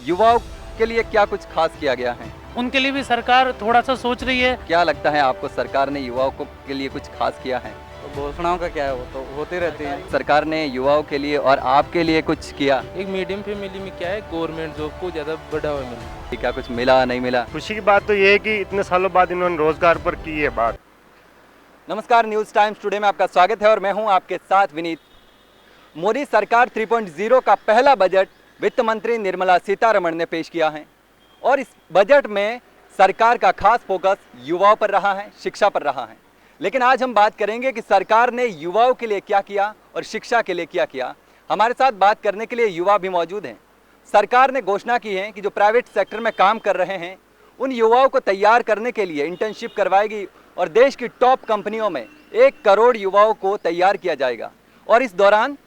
युवाओं के लिए क्या कुछ खास किया गया है? उनके लिए भी सरकार थोड़ा सा सोच रही है। क्या लगता है आपको, सरकार ने युवाओं को के लिए कुछ खास किया है? तो घोषणाओं का क्या है, वो तो होती रहती है। सरकार ने युवाओं के लिए और आपके लिए कुछ किया? एक मीडियम फैमिली में क्या है, गवर्नमेंट जॉब को ज़्यादा बढ़ावा मिले। क्या कुछ मिला, नहीं मिला? खुशी की बात तो ये है कि इतने सालों बाद इन्होंने रोजगार पर की है बात। नमस्कार, न्यूज़ टाइम्स टुडे में आपका स्वागत है और मैं हूं आपके साथ विनीत। मोदी सरकार 3.0 का पहला बजट वित्त मंत्री निर्मला सीतारमण ने पेश किया है और इस बजट में सरकार का खास फोकस युवाओं पर रहा है, शिक्षा पर रहा है। लेकिन आज हम बात करेंगे कि सरकार ने युवाओं के लिए क्या किया और शिक्षा के लिए क्या किया। हमारे साथ बात करने के लिए युवा भी मौजूद हैं। सरकार ने घोषणा की है कि जो प्राइवेट सेक्टर में काम कर रहे हैं उन युवाओं को तैयार करने के लिए इंटर्नशिप करवाएगी और देश की टॉप कंपनियों में 1 करोड़ युवाओं को तैयार किया जाएगा। और इस दौरान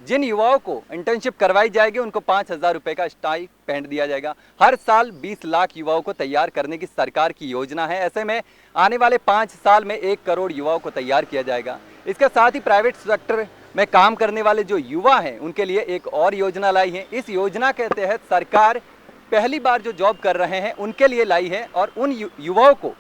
जिन युवाओं को इंटर्नशिप करवाई जाएगी उनको 5,000 रुपये का स्टाइपेंड दिया जाएगा। हर साल 20 लाख युवाओं को तैयार करने की सरकार की योजना है। ऐसे में आने वाले 5 साल में 1 करोड़ युवाओं को तैयार किया जाएगा। इसके साथ ही प्राइवेट सेक्टर में काम करने वाले जो युवा हैं उनके लिए एक और योजना लाई है। इस योजना के तहत सरकार पहली बार जो जॉब कर रहे हैं उनके लिए लाई है और उन युवाओं को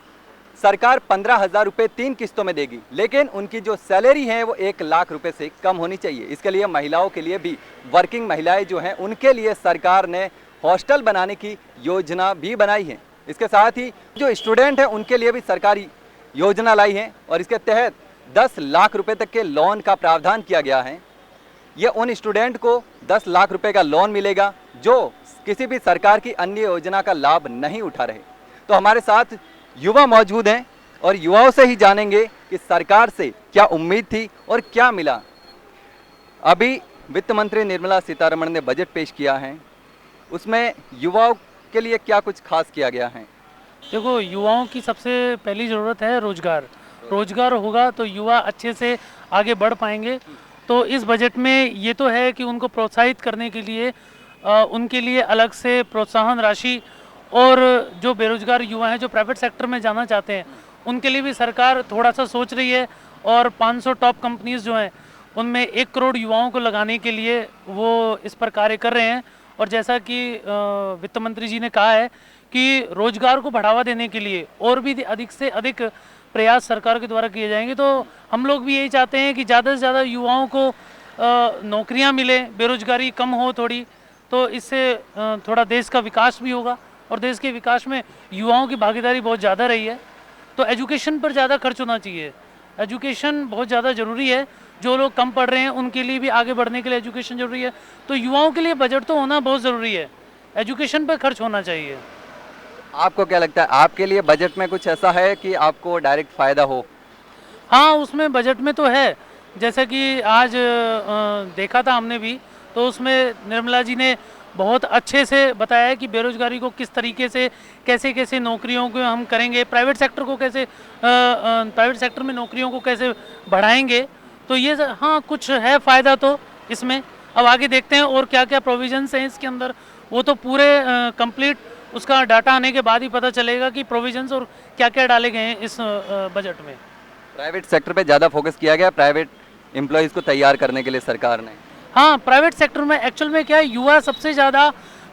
सरकार 15,000 रुपये 3 किस्तों में देगी, लेकिन उनकी जो सैलरी है वो 1 लाख रुपए से कम होनी चाहिए। इसके लिए महिलाओं के लिए भी, वर्किंग महिलाएं जो हैं उनके लिए सरकार ने हॉस्टल बनाने की योजना भी बनाई है। इसके साथ ही जो स्टूडेंट हैं उनके लिए भी सरकारी योजना लाई है और इसके तहत 10 लाख रुपये तक के लोन का प्रावधान किया गया है। ये उन स्टूडेंट को 10 लाख रुपये का लोन मिलेगा जो किसी भी सरकार की अन्य योजना का लाभ नहीं उठा रहे। तो हमारे साथ युवा मौजूद हैं और युवाओं से ही जानेंगे कि सरकार से क्या उम्मीद थी और क्या मिला। अभी वित्त मंत्री निर्मला सीतारमण ने बजट पेश किया है, उसमें युवाओं के लिए क्या कुछ खास किया गया है? देखो, युवाओं की सबसे पहली ज़रूरत है रोजगार। रोजगार होगा तो युवा अच्छे से आगे बढ़ पाएंगे। तो इस बजट में ये तो है कि उनको प्रोत्साहित करने के लिए उनके लिए अलग से प्रोत्साहन राशि, और जो बेरोजगार युवा हैं जो प्राइवेट सेक्टर में जाना चाहते हैं उनके लिए भी सरकार थोड़ा सा सोच रही है। और 500 टॉप कंपनीज जो हैं उनमें 1 करोड़ युवाओं को लगाने के लिए वो इस पर कार्य कर रहे हैं। और जैसा कि वित्त मंत्री जी ने कहा है कि रोजगार को बढ़ावा देने के लिए और भी अधिक से अधिक प्रयास सरकार के द्वारा किए जाएंगे। तो हम लोग भी यही चाहते हैं कि ज़्यादा से ज़्यादा युवाओं को नौकरियाँ मिले, बेरोजगारी कम हो थोड़ी, तो इससे थोड़ा देश का विकास भी होगा। और देश के विकास में युवाओं की भागीदारी बहुत ज़्यादा रही है। तो एजुकेशन पर ज़्यादा खर्च होना चाहिए। एजुकेशन बहुत ज़्यादा ज़रूरी है। जो लोग कम पढ़ रहे हैं उनके लिए भी आगे बढ़ने के लिए एजुकेशन ज़रूरी है। तो युवाओं के लिए बजट तो होना बहुत ज़रूरी है, एजुकेशन पर खर्च होना चाहिए। आपको क्या लगता है, आपके लिए बजट में कुछ ऐसा है कि आपको डायरेक्ट फ़ायदा हो? हाँ, उसमें बजट में तो है। जैसे कि आज देखा था हमने भी, तो उसमें निर्मला जी ने बहुत अच्छे से बताया है कि बेरोजगारी को किस तरीके से, कैसे कैसे नौकरियों को हम करेंगे, प्राइवेट सेक्टर को कैसे, प्राइवेट सेक्टर में नौकरियों को कैसे बढ़ाएंगे। तो ये हाँ, कुछ है फ़ायदा तो इसमें। अब आगे देखते हैं और क्या क्या प्रोविजंस हैं इसके अंदर, वो तो पूरे कंप्लीट उसका डाटा आने के बाद ही पता चलेगा कि प्रोविजंस और क्या क्या डाले गए हैं इस बजट में। प्राइवेट सेक्टर पे ज़्यादा फोकस किया गया प्राइवेट एम्प्लॉयज़ को तैयार करने के लिए सरकार ने। हाँ, प्राइवेट सेक्टर में एक्चुअल में क्या है, युवा सबसे ज़्यादा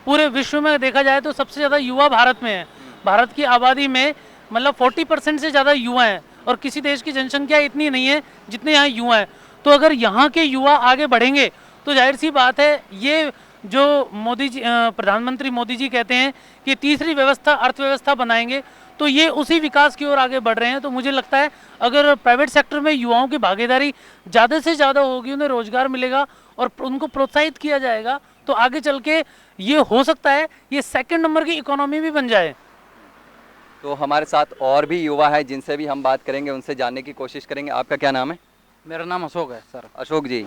पूरे विश्व में देखा जाए तो सबसे ज़्यादा युवा भारत में है। भारत की आबादी में मतलब 40% से ज़्यादा युवा हैं और किसी देश की जनसंख्या इतनी नहीं है जितने यहाँ युवा हैं। तो अगर यहाँ के युवा आगे बढ़ेंगे तो जाहिर सी बात है, ये जो मोदी जी, प्रधानमंत्री मोदी जी कहते हैं कि तीसरी व्यवस्था अर्थव्यवस्था बनाएंगे, तो ये उसी विकास की ओर आगे बढ़ रहे हैं। तो मुझे लगता है अगर प्राइवेट सेक्टर में युवाओं की भागीदारी ज़्यादा से ज़्यादा होगी, उन्हें रोजगार मिलेगा और उनको प्रोत्साहित किया जाएगा, तो आगे चल के ये हो सकता है ये 2nd नंबर की इकोनॉमी भी बन जाए। तो हमारे साथ और भी युवा है जिनसे भी हम बात करेंगे, उनसे जानने की कोशिश करेंगे। आपका क्या नाम है? मेरा नाम अशोक है सर। अशोक जी,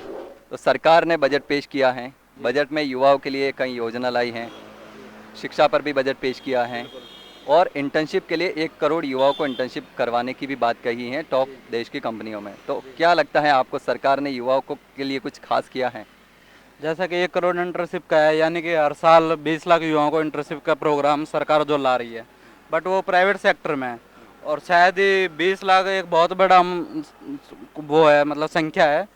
तो सरकार ने बजट पेश किया है, बजट में युवाओं के लिए कई योजना लाई हैं, शिक्षा पर भी बजट पेश किया है और इंटर्नशिप के लिए 1 करोड़ युवाओं को इंटर्नशिप करवाने की भी बात कही है टॉप देश की कंपनियों में। तो क्या लगता है आपको, सरकार ने युवाओं को के लिए कुछ खास किया है? जैसा कि 1 करोड़ इंटर्नशिप का है, यानी कि हर साल 20 लाख युवाओं को इंटर्नशिप का प्रोग्राम सरकार जो ला रही है, बट वो प्राइवेट सेक्टर में है। और शायद ही 20 लाख एक बहुत बड़ा वो है, मतलब संख्या है।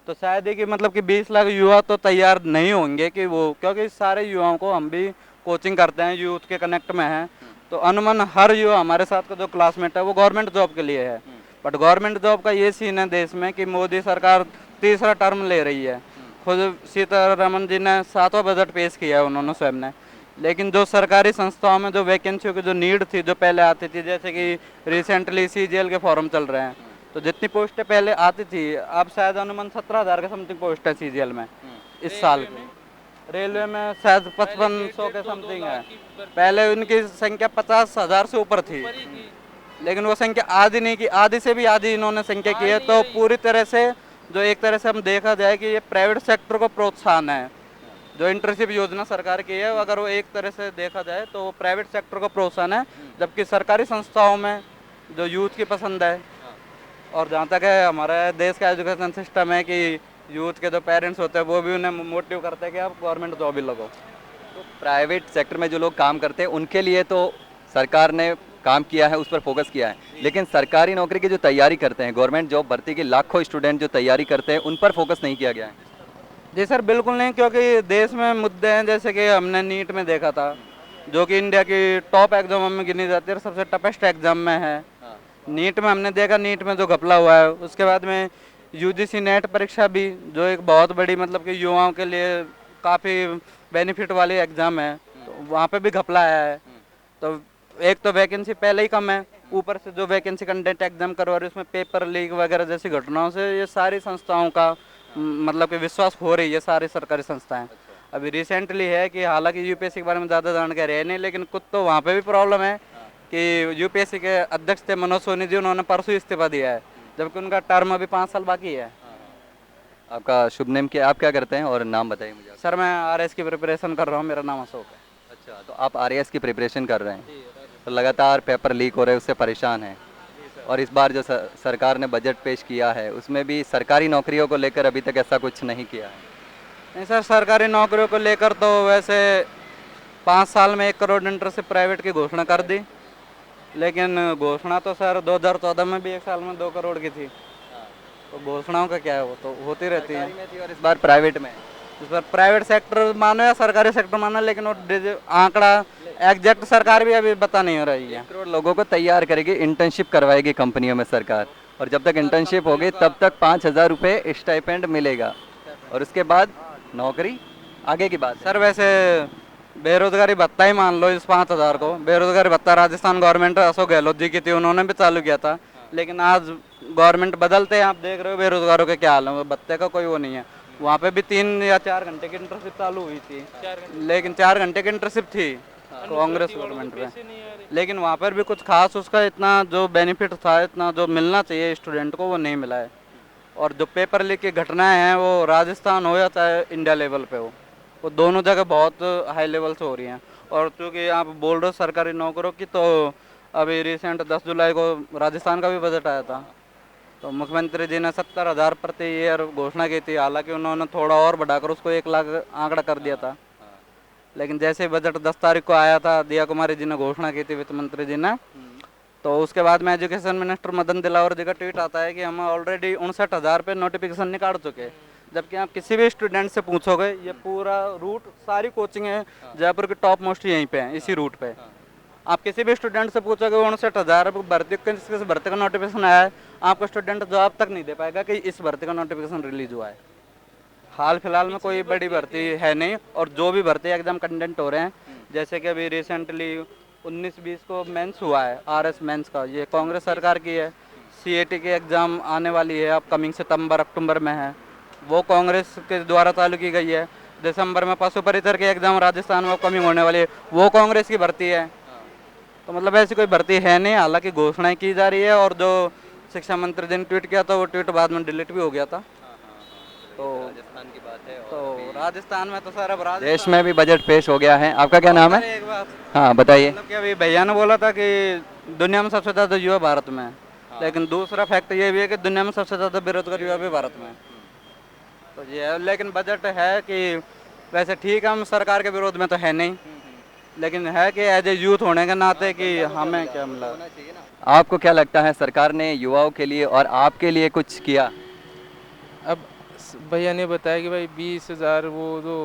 तो शायद ही कि मतलब कि 20 लाख युवा तो तैयार नहीं होंगे कि वो, क्योंकि सारे युवाओं को हम भी कोचिंग करते हैं, यूथ के कनेक्ट में हैं, तो अनुमान हर युवा हमारे साथ का जो क्लासमेट है वो गवर्नमेंट जॉब के लिए है। बट गवर्नमेंट जॉब का ये सीन है देश में कि मोदी सरकार तीसरा टर्म ले रही है। खुद सीतारमण जी ने 7वां बजट पेश किया है उन्होंने स्वयं ने, लेकिन जो सरकारी संस्थाओं में जो वैकेंसियों की जो नीड थी जो पहले आती थी, जैसे कि रिसेंटली CGL के फॉर्म चल रहे हैं, तो जितनी पोस्टें पहले आती थी अब शायद अनुमान 17,000 के समथिंग पोस्ट है CGL में इस साल की। रेलवे में शायद 5500 के समथिंग है। पहले उनकी संख्या 50,000 से ऊपर थी, लेकिन वो संख्या आधी नहीं की, आधी से भी आधी इन्होंने संख्या की है। तो पूरी तरह से जो एक तरह से हम देखा जाए कि ये प्राइवेट सेक्टर को प्रोत्साहन है, जो इंटर्नशिप योजना सरकार की है, अगर वो एक तरह से देखा जाए तो वो प्राइवेट सेक्टर को प्रोत्साहन है, जबकि सरकारी संस्थाओं में जो यूथ की पसंद है। और जहाँ तक है हमारा देश का एजुकेशन सिस्टम है कि यूथ के जो पेरेंट्स होते हैं वो भी उन्हें मोटिव करते हैं कि आप गवर्नमेंट जॉब ही लगो। तो प्राइवेट सेक्टर में जो लोग काम करते हैं उनके लिए तो सरकार ने काम किया है, उस पर फोकस किया है, लेकिन सरकारी नौकरी की जो तैयारी करते हैं, गवर्नमेंट जॉब भर्ती की लाखों स्टूडेंट जो तैयारी करते हैं, उन पर फोकस नहीं किया गया है। जी सर, बिल्कुल नहीं, क्योंकि देश में मुद्दे हैं जैसे कि हमने नीट में देखा था, जो कि इंडिया की टॉप एग्जाम में गिनी जाती है, सबसे टफेस्ट एग्जाम में है। नीट में हमने देखा, नीट में जो घपला हुआ है, उसके बाद में UGC नेट परीक्षा भी, जो एक बहुत बड़ी मतलब कि युवाओं के लिए काफ़ी बेनिफिट वाली एग्ज़ाम है, तो वहाँ पे भी घपला आया है। तो एक तो वैकेंसी पहले ही कम है, ऊपर से जो वैकेंसी कंटेंट एग्जाम करवा रही है उसमें पेपर लीक वगैरह जैसी घटनाओं से ये सारी संस्थाओं का मतलब कि विश्वास हो रही है, सारी सरकारी संस्थाएं। अभी रिसेंटली है कि हालांकि UPSC के बारे में ज़्यादा जानकारी है नहीं, लेकिन कुछ तो वहाँ पे भी प्रॉब्लम है कि UPSC के अध्यक्ष थे मनोज सोनी जी, उन्होंने परसों इस्तीफा दिया है, जबकि उनका टर्म अभी 5 साल बाकी है। आपका शुभ नेम क्या, आप क्या करते हैं और नाम बताइए मुझे। सर मैं RS की प्रिपरेशन कर रहा हूँ, मेरा नाम अशोक है। अच्छा, तो आप RAS की प्रिपरेशन कर रहे हैं, तो लगातार पेपर लीक हो रहे हैं, उससे परेशान हैं, और इस बार जो सरकार ने बजट पेश किया है उसमें भी सरकारी नौकरियों को लेकर अभी तक ऐसा कुछ नहीं किया है। नहीं सर, सरकारी नौकरियों को लेकर तो वैसे 5 साल में 1 करोड़ इंटर्नशिप प्राइवेट की घोषणा कर दी, लेकिन घोषणा तो सर 2014 में भी 1 साल में 2 करोड़ की थी। तो घोषणाओं का क्या है, वो तो होती रहती है। और इस बार प्राइवेट में, इस बार प्राइवेट सेक्टर मानो या सरकारी सेक्टर मानो, लेकिन वो आंकड़ा एग्जैक्ट सरकार भी अभी बता नहीं हो रही है। 1 करोड़ लोगों को तैयार करेगी, इंटर्नशिप करवाएगी कंपनियों में सरकार, और जब तक इंटर्नशिप होगी तब तक 5,000 रुपये स्टाइपेंड मिलेगा, और उसके बाद नौकरी आगे की बात। सर वैसे बेरोजगारी भत्ता ही मान लो, इस 5,000 को बेरोजगारी भत्ता राजस्थान गवर्नमेंट अशोक गहलोत जी की थी, उन्होंने भी चालू किया था, लेकिन आज गवर्नमेंट बदलते हैं, आप देख रहे हो बेरोजगारों के क्या हाल है, भत्ते का कोई वो नहीं है। वहाँ पे भी 3 या 4 घंटे की इंटर्नशिप चालू हुई थी, लेकिन 4 घंटे की इंटर्नशिप थी कांग्रेस गवर्नमेंट में, लेकिन वहाँ पर भी कुछ खास उसका इतना जो बेनिफिट था, इतना जो मिलना चाहिए स्टूडेंट को, वो नहीं मिला है। और जो पेपर लीक की घटनाएं हैं वो राजस्थान हो या चाहे इंडिया लेवल पे हो, वो दोनों जगह बहुत हाई लेवल से हो रही हैं। और चूँकि आप बोल रहे हो सरकारी नौकरों की, तो अभी रिसेंट 10 जुलाई को राजस्थान का भी बजट आया था, तो मुख्यमंत्री जी ने 70,000 प्रति ईयर घोषणा की थी, हालांकि उन्होंने थोड़ा और बढ़ाकर उसको 1 लाख आंकड़ा कर दिया था। लेकिन जैसे ही बजट 10 तारीख को आया था, दिया कुमारी जी ने घोषणा की थी, वित्त मंत्री जी ने, तो उसके बाद में एजुकेशन मिनिस्टर मदन दिलावर जी का ट्वीट आता है कि हम ऑलरेडी 59,000 पे नोटिफिकेशन निकाल चुके हैं। जबकि आप किसी भी स्टूडेंट से पूछोगे, ये पूरा रूट, सारी कोचिंग है जयपुर की टॉप मोस्ट यहीं पे है, इसी रूट पे। आप किसी भी स्टूडेंट से पूछोगे 59,000 भर्ती, किस भर्ती का नोटिफिकेशन आया है, आपका स्टूडेंट जवाब तक नहीं दे पाएगा कि इस भर्ती का नोटिफिकेशन रिलीज हुआ है। हाल फिलहाल में कोई बड़ी भर्ती है नहीं, और जो भी भर्ती एग्जाम कंटेंट हो रहे हैं, जैसे कि अभी रिसेंटली 19-20 को मेंस हुआ है, RS मेंस का, ये कांग्रेस सरकार की है। CAT की एग्ज़ाम आने वाली है अपकमिंग सितंबर अक्टूबर में है, वो कांग्रेस के द्वारा चालू की गई है। दिसंबर में पशु परिचर की एग्ज़ाम राजस्थान में अपकमिंग होने वाली है, वो कांग्रेस की भर्ती है। तो मतलब ऐसी कोई भर्ती है नहीं, हालांकि घोषणाएं की जा रही है। और जो शिक्षा मंत्री जी ने ट्वीट किया था, वो ट्वीट बाद में डिलीट भी हो गया था। तो राजस्थान की बात है, तो राजस्थान में तो सर अब देश में भी बजट पेश हो गया है। आपका क्या नाम है? एक बात, हाँ बताइए। मतलब कि अभी भैया ने बोला था कि दुनिया में सबसे ज़्यादा युवा भारत में है, लेकिन दूसरा फैक्ट ये भी है कि दुनिया में सबसे ज़्यादा बेरोजगार युवा भी भारत में है। तो ये है, लेकिन बजट है कि वैसे ठीक है, हम सरकार के विरोध में तो है नहीं, लेकिन है कि एज ए यूथ होने के नाते कि हमें क्या मिला। आपको क्या लगता है, सरकार ने युवाओं के लिए और आपके लिए कुछ किया? अब भैया ने बताया कि भाई 20,000 वो जो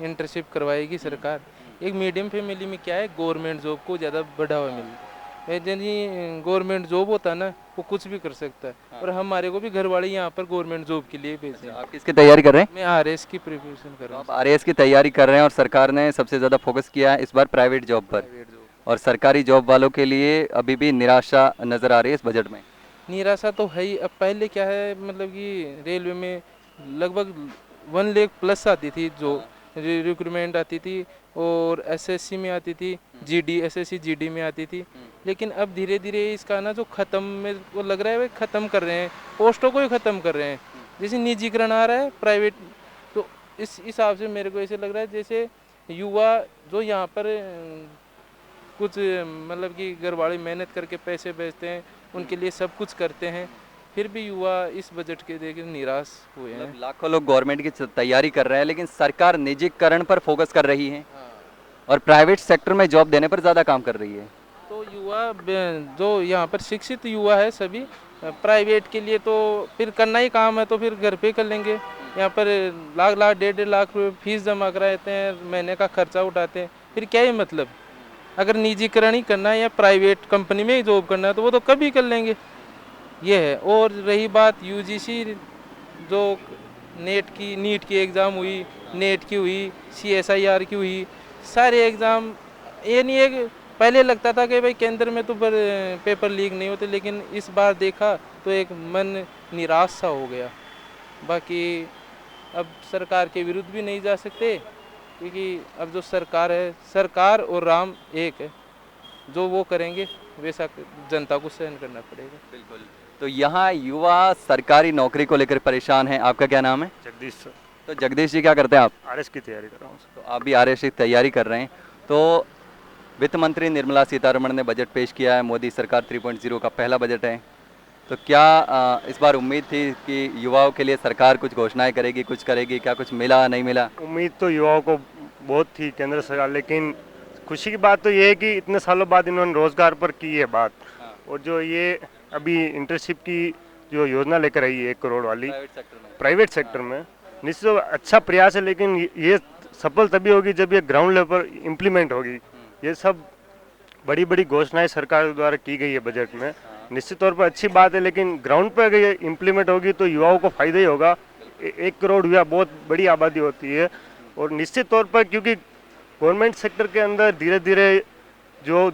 इंटर्नशिप करवाएगी सरकार, एक मीडियम फैमिली में क्या है, गवर्नमेंट जॉब को ज़्यादा बढ़ावा मिलता है। यदि गवर्नमेंट जॉब होता है ना, वो कुछ भी कर सकता है। और हमारे को भी घर वाले यहाँ पर गवर्नमेंट जॉब के लिए भेजे हैं। आप किसकी तैयारी कर रहे हैं? मैं आरएस की प्रिपरेशन कर रहा हूँ। आप आरएएस की तैयारी कर रहे हैं और सरकार ने सबसे ज़्यादा फोकस किया है इस बार प्राइवेट जॉब पर, प्राइवेट जॉब और सरकारी जॉब वालों के लिए अभी भी निराशा नज़र आ रही है इस बजट में। निराशा तो है ही। अब पहले क्या है, मतलब कि रेलवे में लगभग 1 लाख प्लस आती थी जो रिक्रूटमेंट आती थी, और एसएससी में आती थी, जीडी एसएससी जीडी में आती थी। लेकिन अब धीरे धीरे इसका ना जो ख़त्म में वो लग रहा है, वे ख़त्म कर रहे हैं, पोस्टों को ही ख़त्म कर रहे हैं। जैसे निजीकरण आ रहा है प्राइवेट, तो इस हिसाब से मेरे को ऐसे लग रहा है जैसे युवा जो यहाँ पर कुछ मतलब कि घर वाले मेहनत करके पैसे भेजते हैं, उनके लिए सब कुछ करते हैं, फिर भी युवा इस बजट के देख निराश हुए हैं। मतलब लाखों लोग गवर्नमेंट की तैयारी कर रहे हैं, लेकिन सरकार निजीकरण पर फोकस कर रही है और प्राइवेट सेक्टर में जॉब देने पर ज़्यादा काम कर रही है। तो युवा जो यहाँ पर शिक्षित युवा है सभी प्राइवेट के लिए तो फिर करना ही काम है, तो फिर घर पे कर लेंगे। यहाँ पर लाख लाख 1.5 लाख रुपये फीस जमा कराते हैं, महीने का खर्चा उठाते हैं, फिर क्या ही मतलब। अगर निजीकरण ही करना है या प्राइवेट कंपनी में ही जॉब करना है तो वो तो कभी कर लेंगे, ये है। और रही बात यूजीसी, जो नीट की एग्ज़ाम हुई, नेट की हुई, सीएसआईआर की हुई, सारे एग्ज़ाम, ये नहीं है कि पहले लगता था कि भाई केंद्र में तो पेपर लीक नहीं होते, लेकिन इस बार देखा तो एक मन निराश सा हो गया। बाकी अब सरकार के विरुद्ध भी नहीं जा सकते, क्योंकि अब जो सरकार है, सरकार और राम एक है, जो वो करेंगे वैसा जनता को सहन करना पड़ेगा। बिल्कुल। तो यहाँ युवा सरकारी नौकरी को लेकर परेशान हैं। आपका क्या नाम है? जगदीश सर, तो जगदीश जी, क्या करते हैं आप? आरएस की तैयारी कर रहा हूँ सर। तो आप भी आरएएस की तैयारी कर रहे हैं। तो वित्त मंत्री निर्मला सीतारमण ने बजट पेश किया है। मोदी सरकार 3.0 का पहला बजट है। तो क्या इस बार उम्मीद थी कि युवाओं के लिए सरकार कुछ घोषणाएं करेगी, कुछ करेगी? क्या कुछ मिला, नहीं मिला? उम्मीद तो युवाओं को बहुत थी केंद्र सरकार, लेकिन खुशी की बात तो ये है कि इतने सालों बाद इन्होंने रोजगार पर की है बात। और जो ये अभी इंटर्नशिप की जो योजना लेकर आई है 1 करोड़ वाली प्राइवेट सेक्टर में, निश्चित अच्छा प्रयास है, लेकिन ये सफल तभी होगी जब ये ग्राउंड लेवल पर इम्प्लीमेंट होगी। ये सब बड़ी बड़ी घोषणाएं सरकार द्वारा की गई है बजट में, निश्चित तौर पर अच्छी बात है, लेकिन ग्राउंड पर अगर ये इम्प्लीमेंट होगी तो युवाओं को फायदा ही होगा। 1 करोड़ युवा बहुत बड़ी आबादी होती है, और निश्चित तौर पर क्योंकि गवर्नमेंट सेक्टर के अंदर धीरे धीरे जो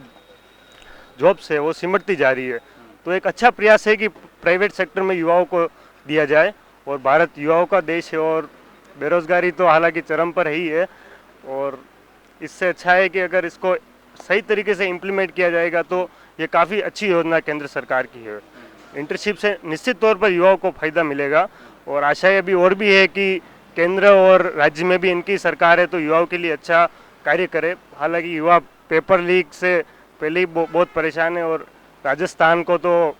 जॉब्स है वो सिमटती जा रही है, तो एक अच्छा प्रयास है कि प्राइवेट सेक्टर में युवाओं को दिया जाए। और भारत युवाओं का देश है, और बेरोजगारी तो हालांकि चरम पर ही है, और इससे अच्छा है कि अगर इसको सही तरीके से इम्प्लीमेंट किया जाएगा तो ये काफ़ी अच्छी योजना केंद्र सरकार की है। इंटर्नशिप से निश्चित तौर पर युवाओं को फायदा मिलेगा, और आशा अभी और भी है कि केंद्र और राज्य में भी इनकी सरकार है तो युवाओं के लिए अच्छा कार्य करे। हालांकि युवा पेपर लीक से पहले ही बहुत परेशान है, और राजस्थान को तो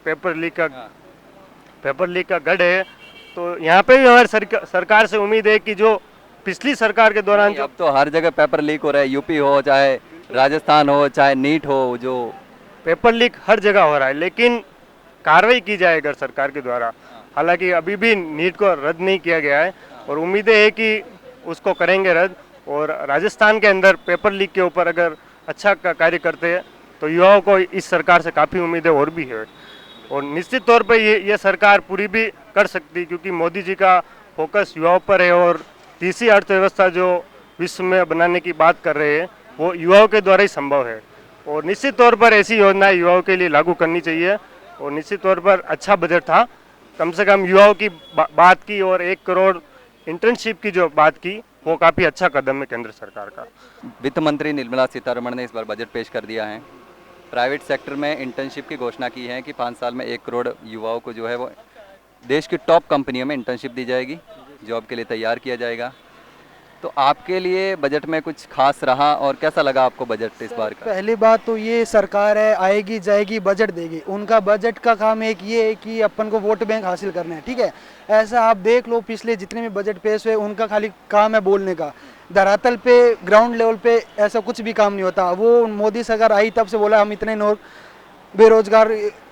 पेपर लीक का गढ़ है, तो यहाँ पे भी हमारी सरकार से उम्मीद है कि जो पिछली सरकार के दौरान अब तो हर जगह पेपर लीक हो रहा है, यूपी हो, चाहे राजस्थान हो, चाहे नीट हो, जो पेपर लीक हर जगह हो रहा है, लेकिन कार्रवाई की जाए अगर सरकार के द्वारा। हालांकि अभी भी नीट को रद्द नहीं किया गया है, और उम्मीदें है कि उसको करेंगे रद्द। और राजस्थान के अंदर पेपर लीक के ऊपर अगर अच्छा कार्य करते हैं तो युवाओं को इस सरकार से काफ़ी उम्मीदें और भी है, और निश्चित तौर पर ये सरकार पूरी भी कर सकती, क्योंकि मोदी जी का फोकस युवाओं पर है, और तीसरी अर्थव्यवस्था जो विश्व में बनाने की बात कर रहे हैं वो युवाओं के द्वारा ही संभव है। और निश्चित तौर पर ऐसी योजनाएं युवाओं के लिए लागू करनी चाहिए, और निश्चित तौर पर अच्छा बजट था। कम से कम युवाओं की बात की, और 1 करोड़ इंटर्नशिप की जो बात की, वो काफ़ी अच्छा कदम है केंद्र सरकार का। वित्त मंत्री निर्मला सीतारमण ने इस बार बजट पेश कर दिया है। प्राइवेट सेक्टर में इंटर्नशिप की घोषणा की है कि 5 साल में 1 करोड़ युवाओं को जो है वो देश की टॉप कंपनियों में इंटर्नशिप दी जाएगी, जॉब के लिए तैयार किया जाएगा। तो आपके लिए बजट में कुछ खास रहा, और कैसा लगा आपको बजट इस बार का? पहली बात तो ये सरकार है, आएगी जाएगी बजट देगी। उनका बजट का काम एक ये है कि अपन को वोट बैंक हासिल करना है, ठीक है। ऐसा आप देख लो, पिछले जितने भी बजट पेश हुए उनका खाली काम है बोलने का। धरातल पे ग्राउंड लेवल पे ऐसा कुछ भी काम नहीं होता। वो मोदी सरकार आई तब से बोला हम इतने बेरोजगार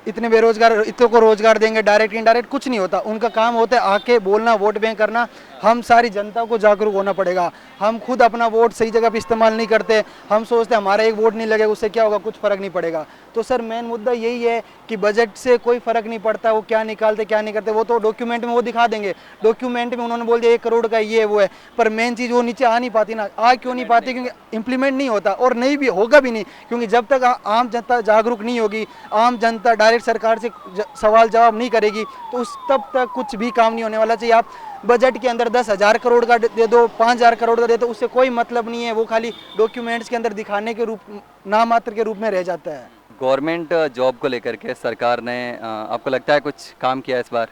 इतने बेरोजगार, इतनों को रोजगार देंगे, डायरेक्ट इनडायरेक्ट कुछ नहीं होता। उनका काम होता है आके बोलना, वोट बैंक करना। हम सारी जनता को जागरूक होना पड़ेगा। हम खुद अपना वोट सही जगह पे इस्तेमाल नहीं करते। हम सोचते हैं हमारा एक वोट नहीं लगेगा, उससे क्या होगा, कुछ फर्क नहीं पड़ेगा। तो सर मेन मुद्दा यही है कि बजट से कोई फर्क नहीं पड़ता, वो क्या निकालते क्या नहीं करते, वो तो डॉक्यूमेंट में वो दिखा देंगे। डॉक्यूमेंट में उन्होंने बोल दिया 1 करोड़ का ये वो है, पर मेन चीज़ वो नीचे आ नहीं पाती ना। आ क्यों नहीं पाती? क्योंकि इम्प्लीमेंट नहीं होता, और नहीं भी होगा भी नहीं, क्योंकि जब तक आम जनता जागरूक नहीं होगी, आम जनता डायरेक्ट सरकार से सवाल जवाब नहीं करेगी, तो उस तब तक कुछ भी काम नहीं होने वाला। चाहिए आप बजट के अंदर 10,000 करोड़ का दे दो, 5,000 करोड़ का दे दो, उससे कोई मतलब नहीं है। वो खाली डॉक्यूमेंट्स के अंदर दिखाने के रूप, नामात्र के रूप में रह जाता है। गवर्नमेंट जॉब को लेकर के सरकार ने आपको लगता है कुछ काम किया इस बार?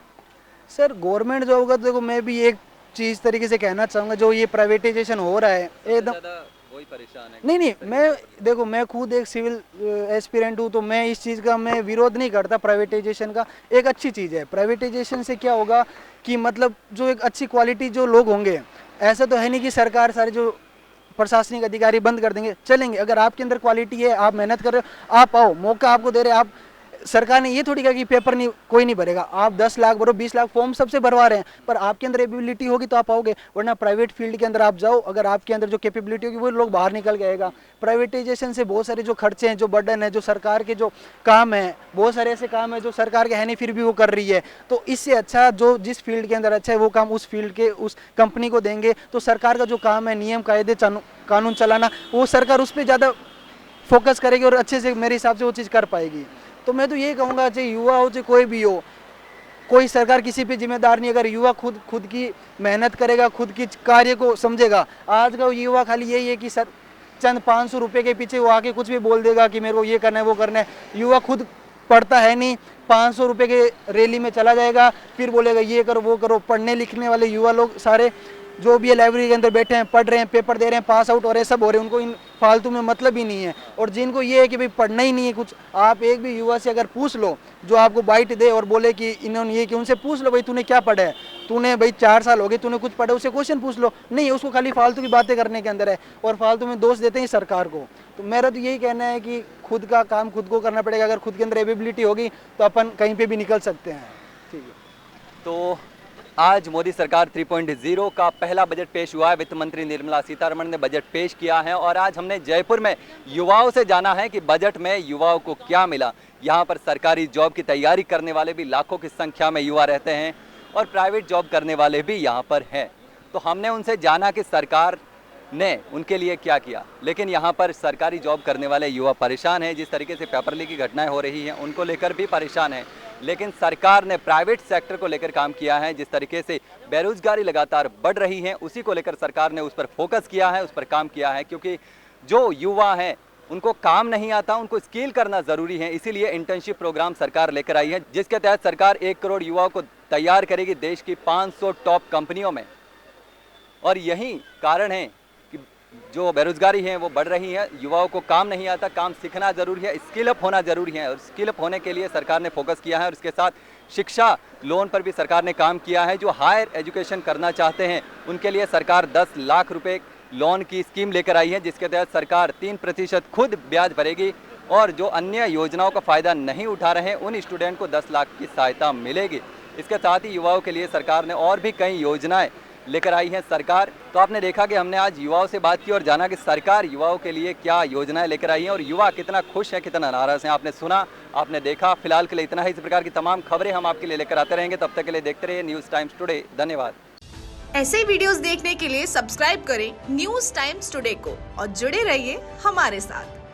सर गवर्नमेंट जॉब का देखो, मैं भी एक चीज़ तरीके से कहना चाहूँगा, जो ये प्राइवेटाइजेशन हो रहा है एकदम वही परेशान है। नहीं, मैं देखो, मैं खुद एक सिविल एस्पिरेंट हूँ, तो मैं इस चीज़ का मैं विरोध नहीं करता। प्राइवेटाइजेशन का एक अच्छी चीज़ है। प्राइवेटाइजेशन से क्या होगा कि मतलब जो एक अच्छी क्वालिटी जो लोग होंगे, ऐसा तो है नहीं कि सरकार सारे जो प्रशासनिक अधिकारी बंद कर देंगे, चलेंगे। अगर आपके अंदर क्वालिटी है, आप मेहनत कर रहे हो, आप आओ, मौका आपको दे रहे हैं। आप सरकार ने ये थोड़ी कहा कि पेपर नहीं, कोई नहीं भरेगा। आप 10 लाख भरो, 20 लाख फॉर्म सबसे भरवा रहे हैं, पर आपके अंदर एबिलिटी होगी तो आप आओगे। वरना प्राइवेट फील्ड के अंदर आप जाओ, अगर आपके अंदर जो कैपेबिलिटी होगी वो लोग बाहर निकल के आएगा। प्राइवेटाइजेशन से बहुत सारे जो खर्चे हैं, जो बर्डन है, जो सरकार के जो काम है, बहुत सारे ऐसे काम है जो सरकार के है नहीं फिर भी वो कर रही है। तो इससे अच्छा जो जिस फील्ड के अंदर अच्छा है वो काम उस फील्ड के उस कंपनी को देंगे, तो सरकार का जो काम है नियम कायदे कानून चलाना, वो सरकार उस पर ज़्यादा फोकस करेगी और अच्छे से मेरे हिसाब से वो चीज़ कर पाएगी। तो मैं तो यही कहूँगा, चाहे युवा हो चाहे कोई भी हो, कोई सरकार किसी पे जिम्मेदार नहीं। अगर युवा खुद की मेहनत करेगा, खुद की कार्य को समझेगा। आज का युवा खाली यही है कि सर चंद 500 रुपये के पीछे वो आके कुछ भी बोल देगा कि मेरे को ये करना है वो करना है। युवा खुद पढ़ता है नहीं, 500 रुपये के रैली में चला जाएगा, फिर बोलेगा ये करो वो करो। पढ़ने लिखने वाले युवा लोग सारे जो भी है लाइब्रेरी के अंदर बैठे हैं, पढ़ रहे हैं, पेपर दे रहे हैं, पास आउट हो रहे हैं, सब हो रहे हैं। उनको इन फालतू में मतलब ही नहीं है। और जिनको ये है कि भाई पढ़ना ही नहीं है कुछ, आप एक भी युवा से अगर पूछ लो जो आपको बाइट दे और बोले कि इन्होंने ये कि, उनसे पूछ लो भाई तूने क्या पढ़ा है, तूने भाई 4 साल हो गए तूने कुछ पढ़ा, उससे क्वेश्चन पूछ लो। नहीं, उसको खाली फालतू की बातें करने के अंदर है और फालतू में दोष देते हैं सरकार को। तो मेरा तो यही कहना है कि खुद का काम खुद को करना पड़ेगा। अगर खुद के अंदर एबिलिटी होगी तो अपन कहीं पर भी निकल सकते हैं। ठीक है। तो आज मोदी सरकार 3.0 का पहला बजट पेश हुआ है। वित्त मंत्री निर्मला सीतारमण ने बजट पेश किया है और आज हमने जयपुर में युवाओं से जाना है कि बजट में युवाओं को क्या मिला। यहाँ पर सरकारी जॉब की तैयारी करने वाले भी लाखों की संख्या में युवा रहते हैं और प्राइवेट जॉब करने वाले भी यहाँ पर हैं। तो हमने उनसे जाना कि सरकार ने उनके लिए क्या किया। लेकिन यहाँ पर सरकारी जॉब करने वाले युवा परेशान हैं। जिस तरीके से पेपर लीक की घटनाएं हो रही हैं उनको लेकर भी परेशान हैं। लेकिन सरकार ने प्राइवेट सेक्टर को लेकर काम किया है। जिस तरीके से बेरोजगारी लगातार बढ़ रही है उसी को लेकर सरकार ने उस पर फोकस किया है, उस पर काम किया है। क्योंकि जो युवा हैं उनको काम नहीं आता, उनको स्किल करना ज़रूरी है। इसीलिए इंटर्नशिप प्रोग्राम सरकार लेकर आई है, जिसके तहत सरकार 1 करोड़ युवाओं को तैयार करेगी देश की 500 टॉप कंपनियों में। और यही कारण है कि जो बेरोजगारी है वो बढ़ रही है। युवाओं को काम नहीं आता, काम सीखना ज़रूरी है, स्किल अप होना ज़रूरी है। और स्किल अप होने के लिए सरकार ने फोकस किया है। और इसके साथ शिक्षा लोन पर भी सरकार ने काम किया है। जो हायर एजुकेशन करना चाहते हैं उनके लिए सरकार 10 लाख रुपए लोन की स्कीम लेकर आई है, जिसके तहत सरकार 3% खुद ब्याज भरेगी और जो अन्य योजनाओं का फ़ायदा नहीं उठा रहे हैं उन स्टूडेंट को 10 लाख की सहायता मिलेगी। इसके साथ ही युवाओं के लिए सरकार ने और भी कई योजनाएं लेकर आई हैं सरकार। तो आपने देखा कि हमने आज युवाओं से बात की और जाना कि सरकार युवाओं के लिए क्या योजनाएं लेकर आई हैं और युवा कितना खुश है, कितना नाराज़ हैं। आपने सुना, आपने देखा। फिलहाल के लिए इतना ही। इस प्रकार की तमाम खबरें हम आपके लिए लेकर आते रहेंगे। तब तक के लिए देखते रहिए न्यूज़ टाइम्स टुडे। धन्यवाद। ऐसे वीडियोस देखने के लिए सब्सक्राइब करें न्यूज़ टाइम्स टुडे को और जुड़े रहिए हमारे साथ।